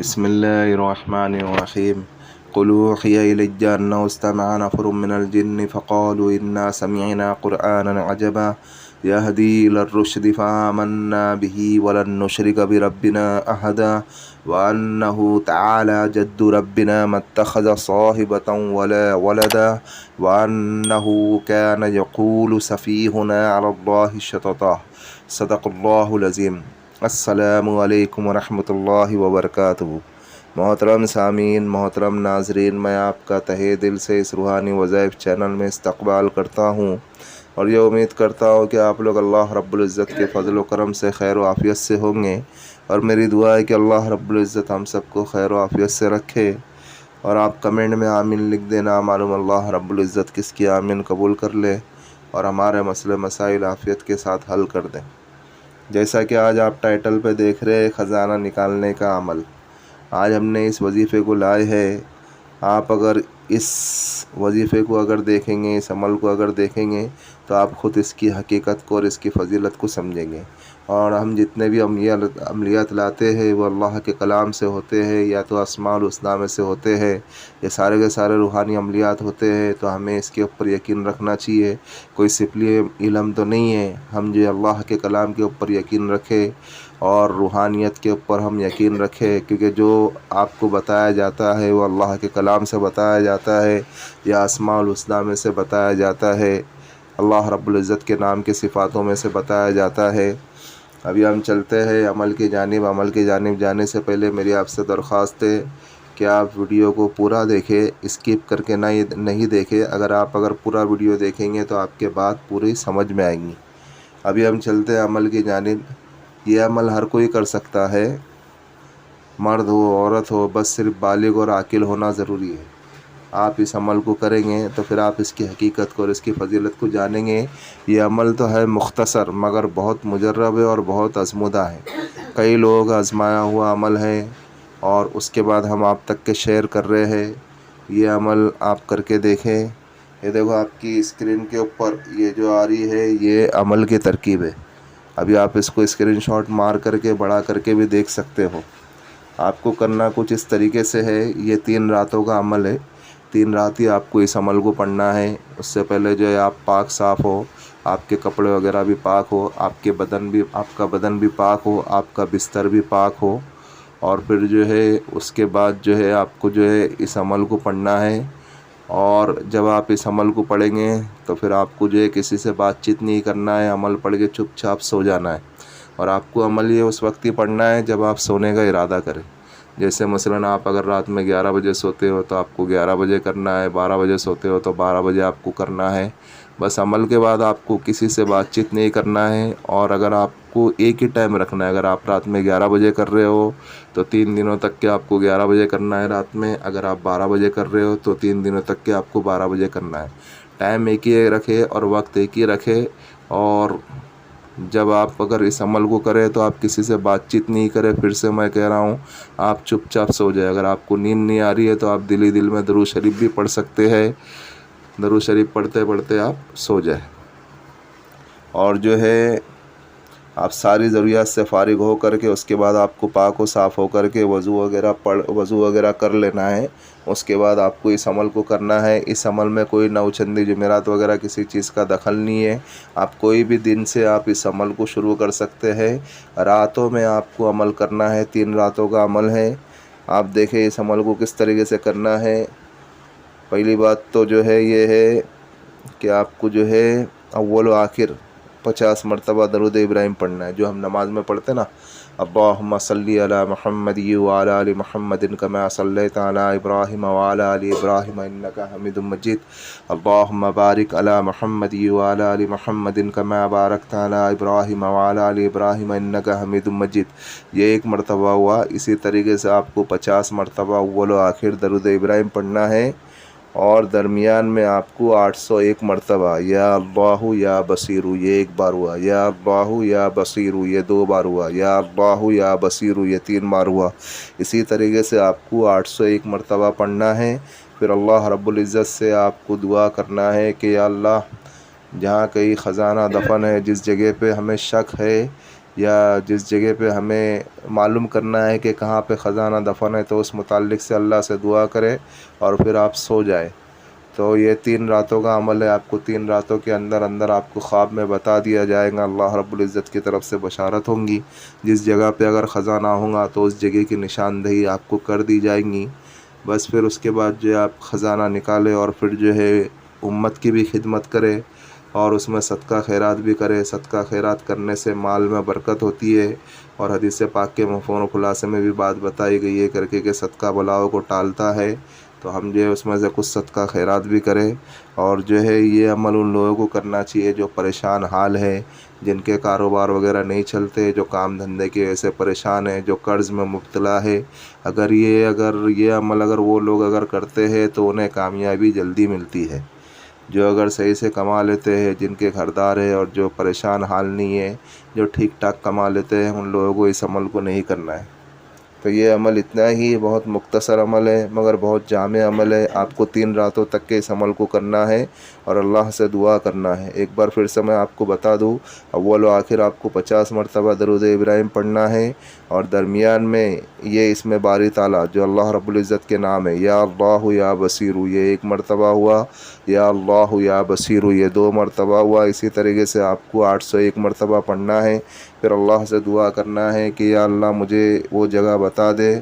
بسم الله الرحمن الرحيم. قل أوحي إلي أنه استمع نفر من الجن فقالوا إنا سمعنا قرآنا عجبا يهدي إلى الرشد فآمنا به ولن نشرك بربنا أحدا وأنه تعالى جد ربنا ما اتخذ صاحبة ولا ولدا وأنه كان يقول سفيهنا على الله شططا. صدق اللہ العظیم. السلام علیکم ورحمۃ اللہ وبرکاتہ. محترم سامعین، محترم ناظرین، میں آپ کا تہہ دل سے اس روحانی وظائف چینل میں استقبال کرتا ہوں اور یہ امید کرتا ہوں کہ آپ لوگ اللہ رب العزت کے فضل و کرم سے خیر و عافیت سے ہوں گے، اور میری دعا ہے کہ اللہ رب العزت ہم سب کو خیر و عافیت سے رکھے. اور آپ کمنٹ میں آمین لکھ دینا، معلوم اللہ رب العزت کس کی آمین قبول کر لے اور ہمارے مسئلے مسائل عافیت کے ساتھ حل کر دیں. جیسا کہ آج آپ ٹائٹل پہ دیکھ رہے ہیں، خزانہ نکالنے کا عمل. آج ہم نے اس وظیفے کو لائے ہے. آپ اگر اس وظیفے کو اگر دیکھیں گے، اس عمل کو اگر دیکھیں گے تو آپ خود اس کی حقیقت کو اور اس کی فضیلت کو سمجھیں گے. اور ہم جتنے بھی عملیات لاتے ہیں وہ اللہ کے کلام سے ہوتے ہیں یا تو اسماء الحسنی میں سے ہوتے ہیں. یہ سارے کے سارے روحانی عملیات ہوتے ہیں، تو ہمیں اس کے اوپر یقین رکھنا چاہیے. کوئی سپلی علم تو نہیں ہے. ہم جو اللہ کے کلام کے اوپر یقین رکھے اور روحانیت کے اوپر ہم یقین رکھے، کیونکہ جو آپ کو بتایا جاتا ہے وہ اللہ کے کلام سے بتایا جاتا ہے یا اسماء الحسنی میں سے بتایا جاتا ہے، اللہ رب العزت کے نام کی صفاتوں میں سے بتایا جاتا ہے. ابھی ہم چلتے ہیں عمل کی جانب. عمل کی جانب جانے سے پہلے میری آپ سے درخواست ہے کہ آپ ویڈیو کو پورا دیکھیں، اسکپ کر کے نہیں دیکھیں. اگر پورا ویڈیو دیکھیں گے تو آپ کے بات پوری سمجھ میں آئیں گی. ابھی ہم چلتے ہیں عمل کی جانب. یہ عمل ہر کوئی کر سکتا ہے، مرد ہو عورت ہو، بس صرف بالغ اور عاقل ہونا ضروری ہے. آپ اس عمل کو کریں گے تو پھر آپ اس کی حقیقت کو اور اس کی فضیلت کو جانیں گے. یہ عمل تو ہے مختصر مگر بہت مجرب ہے اور بہت آزمودہ ہے. کئی لوگ آزمایا ہوا عمل ہے اور اس کے بعد ہم آپ تک کے شیئر کر رہے ہیں. یہ عمل آپ کر کے دیکھیں. یہ دیکھو آپ کی اسکرین کے اوپر یہ جو آ رہی ہے یہ عمل کی ترکیب ہے. ابھی آپ اس کو اسکرین شاٹ مار کر کے بڑا کر کے بھی دیکھ سکتے ہو. آپ کو کرنا کچھ اس طریقے سے ہے. یہ 3 راتوں کا عمل ہے. 3 رات ہی آپ کو اس عمل کو پڑھنا ہے. اس سے پہلے جو ہے آپ پاک صاف ہو، آپ کے کپڑے وغیرہ بھی پاک ہو، آپ کا بدن بھی پاک ہو، آپ کا بستر بھی پاک ہو. اور پھر جو ہے اس کے بعد جو ہے آپ کو جو ہے اس عمل کو پڑھنا ہے. اور جب آپ اس عمل کو پڑھیں گے تو پھر آپ کو جو ہے کسی سے بات چیت نہیں کرنا ہے. عمل پڑھ کے چپ چاپ سو جانا ہے. اور آپ کو عمل یہ اس وقت ہی پڑھنا ہے جب آپ سونے کا ارادہ کریں. جیسے مثلاً آپ اگر رات میں 11 بجے سوتے ہو تو آپ کو 11 بجے کرنا ہے، 12 بجے سوتے ہو تو 12 بجے آپ کو کرنا ہے. بس عمل کے بعد آپ کو کسی سے بات چیت نہیں کرنا ہے. اور اگر آپ کو ایک ہی ٹائم رکھنا ہے، اگر آپ رات میں 11 بجے کر رہے ہو تو 3 دنوں تک کے آپ کو 11 بجے کرنا ہے رات میں. اگر آپ 12 بجے کر رہے ہو تو 3 دنوں تک کے آپ کو 12 بجے کرنا ہے. ٹائم ایک ہی رکھے اور وقت ایک ہی رکھے. اور جب آپ اگر اس عمل کو کریں تو آپ کسی سے بات چیت نہیں کریں. پھر سے میں کہہ رہا ہوں، آپ چپ چاپ سو جائے. اگر آپ کو نیند نہیں آ رہی ہے تو آپ دل ہی دل میں درود شریف بھی پڑھ سکتے ہیں. درود شریف پڑھتے پڑھتے آپ سو جائیں. اور جو ہے آپ ساری ضروریات سے فارغ ہو کر کے اس کے بعد آپ کو پاک و صاف ہو کر کے وضو وغیرہ کر لینا ہے. اس کے بعد آپ کو اس عمل کو کرنا ہے. اس عمل میں کوئی نوچندی جمعرات وغیرہ کسی چیز کا دخل نہیں ہے. آپ کوئی بھی دن سے آپ اس عمل کو شروع کر سکتے ہیں. راتوں میں آپ کو عمل کرنا ہے. 3 راتوں کا عمل ہے. آپ دیکھیں اس عمل کو کس طریقے سے کرنا ہے. پہلی بات تو جو ہے یہ ہے کہ آپ کو جو ہے اول و آخر 50 مرتبہ درود ابراہیم پڑھنا ہے، جو ہم نماز میں پڑھتے نا. اللہم صلی علی محمد وعلی آل محمد کما صلیت علی ابراہیم وعلی آل ابراہیم انک حمید مجید. اللہم بارک علی محمد وعلی آل محمد کما بارکت علی ابراہیم وعلی آل ابراہیم انک حمید مجید. یہ 1 مرتبہ ہوا. اسی طریقے سے آپ کو 50 مرتبہ اول و آخر درود ابراہیم پڑھنا ہے. اور درمیان میں آپ کو 801 مرتبہ یا اللہ یا بصیرو یہ 1 بار ہوا، یا اللہ یا بصیرو یہ 2 بار ہوا، یا اللہ یا بصیرو یہ 3 بار ہوا. اسی طریقے سے آپ کو 801 مرتبہ پڑھنا ہے. پھر اللہ رب العزت سے آپ کو دعا کرنا ہے کہ یا اللہ، جہاں کہیں خزانہ دفن ہے، جس جگہ پہ ہمیں شک ہے یا جس جگہ پہ ہمیں معلوم کرنا ہے کہ کہاں پہ خزانہ دفن ہے تو اس متعلق سے اللہ سے دعا کرے اور پھر آپ سو جائیں. تو یہ 3 راتوں کا عمل ہے. آپ کو 3 راتوں کے اندر اندر آپ کو خواب میں بتا دیا جائے گا. اللہ رب العزت کی طرف سے بشارت ہوں گی. جس جگہ پہ اگر خزانہ ہوگا تو اس جگہ کی نشاندہی آپ کو کر دی جائیں گی. بس پھر اس کے بعد جو ہے آپ خزانہ نکالے اور پھر جو ہے امت کی بھی خدمت کرے اور اس میں صدقہ خیرات بھی کرے. صدقہ خیرات کرنے سے مال میں برکت ہوتی ہے. اور حدیث پاک کے مفہوم و خلاصے میں بھی بات بتائی گئی ہے کر کے کہ صدقہ بلاؤ کو ٹالتا ہے. تو ہم جو ہے اس میں سے کچھ صدقہ خیرات بھی کریں. اور جو ہے یہ عمل ان لوگوں کو کرنا چاہیے جو پریشان حال ہے, جن کے کاروبار وغیرہ نہیں چلتے, جو کام دھندے کی وجہ سے پریشان ہیں, جو قرض میں مبتلا ہے. اگر یہ عمل اگر وہ لوگ اگر کرتے ہیں تو انہیں کامیابی جلدی ملتی ہے. جو اگر صحیح سے کما لیتے ہیں, جن کے گھردار ہے اور جو پریشان حال نہیں ہے, جو ٹھیک ٹھاک کما لیتے ہیں, ان لوگوں کو اس عمل کو نہیں کرنا ہے. تو یہ عمل اتنا ہی بہت مختصر عمل ہے مگر بہت جامع عمل ہے. آپ کو 3 راتوں تک کے اس عمل کو کرنا ہے اور اللہ سے دعا کرنا ہے. ایک بار پھر سے میں آپ کو بتا دوں, اول و آخر آپ کو 50 مرتبہ درود ابراہیم پڑھنا ہے اور درمیان میں یہ اسم باری تعالیٰ جو اللہ رب العزت کے نام ہے, یا اللہ یا بصیر, یہ 1 مرتبہ ہوا. یا اللہ یا بصیر یہ 2 مرتبہ ہوا. اسی طریقے سے آپ کو 801 مرتبہ پڑھنا ہے. پھر اللہ سے دعا کرنا ہے کہ یا اللہ مجھے وہ جگہ بتا دے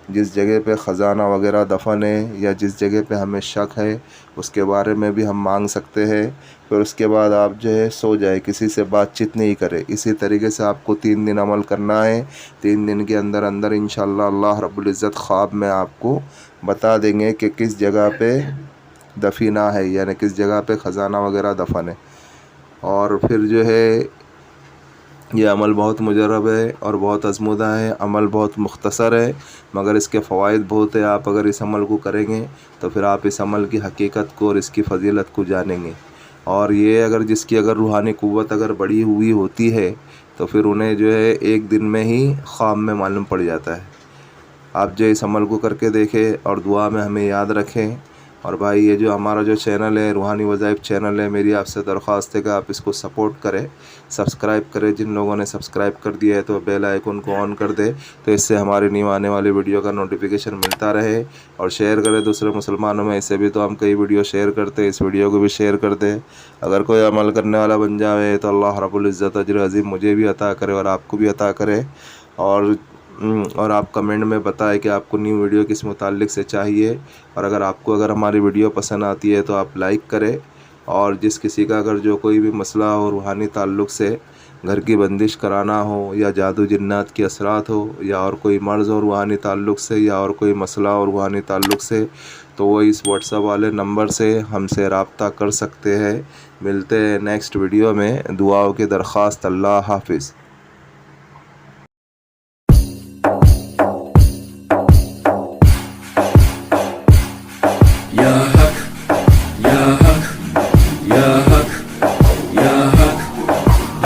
جس جگہ پہ خزانہ وغیرہ دفن ہے, یا جس جگہ پہ ہمیں شک ہے اس کے بارے میں بھی ہم مانگ سکتے ہیں. پھر اس کے بعد آپ جو ہے سو جائے, کسی سے بات چیت نہیں کرے. اسی طریقے سے آپ کو 3 دن عمل کرنا ہے. 3 دن کے اندر اندر انشاءاللہ اللہ رب العزت خواب میں آپ کو بتا دیں گے کہ کس جگہ پہ دفینہ ہے, یعنی کس جگہ پہ خزانہ وغیرہ دفن ہے. اور پھر جو ہے یہ عمل بہت مجرب ہے اور بہت آزمودہ ہے. عمل بہت مختصر ہے مگر اس کے فوائد بہت ہیں. آپ اگر اس عمل کو کریں گے تو پھر آپ اس عمل کی حقیقت کو اور اس کی فضیلت کو جانیں گے. اور یہ اگر جس کی اگر روحانی قوت اگر بڑی ہوئی ہوتی ہے تو پھر انہیں جو ہے 1 دن میں ہی خواب میں معلوم پڑ جاتا ہے. آپ جو اس عمل کو کر کے دیکھیں اور دعا میں ہمیں یاد رکھیں. اور بھائی یہ جو ہمارا جو چینل ہے روحانی وظائف چینل ہے, میری آپ سے درخواست ہے کہ آپ اس کو سپورٹ کریں, سبسکرائب کریں. جن لوگوں نے سبسکرائب کر دیا ہے تو بیل آئیکن کو آن کر دے تو اس سے ہماری نیو آنے والی ویڈیو کا نوٹیفیکیشن ملتا رہے. اور شیئر کریں دوسرے مسلمانوں میں. اسے بھی تو ہم کئی ویڈیو شیئر کرتے ہیں, اس ویڈیو کو بھی شیئر کر دیں. اگر کوئی عمل کرنے والا بن جائے تو اللہ رب العزت اجر عظیم مجھے بھی عطا کرے اور آپ کو بھی عطا کرے. اور آپ کمنٹ میں بتائیں کہ آپ کو نیو ویڈیو کس متعلق سے چاہیے. اور اگر ہماری ویڈیو پسند آتی ہے تو آپ لائک کریں. اور جس کسی کا اگر جو کوئی بھی مسئلہ ہو روحانی تعلق سے, گھر کی بندش کرانا ہو یا جادو جنات کے اثرات ہو یا اور کوئی مرض ہو روحانی تعلق سے یا اور کوئی مسئلہ ہو روحانی تعلق سے, تو وہ اس واٹس ایپ والے نمبر سے ہم سے رابطہ کر سکتے ہیں. ملتے ہیں نیکسٹ ویڈیو میں. دعاؤں کی درخواست. اللہ حافظ. یا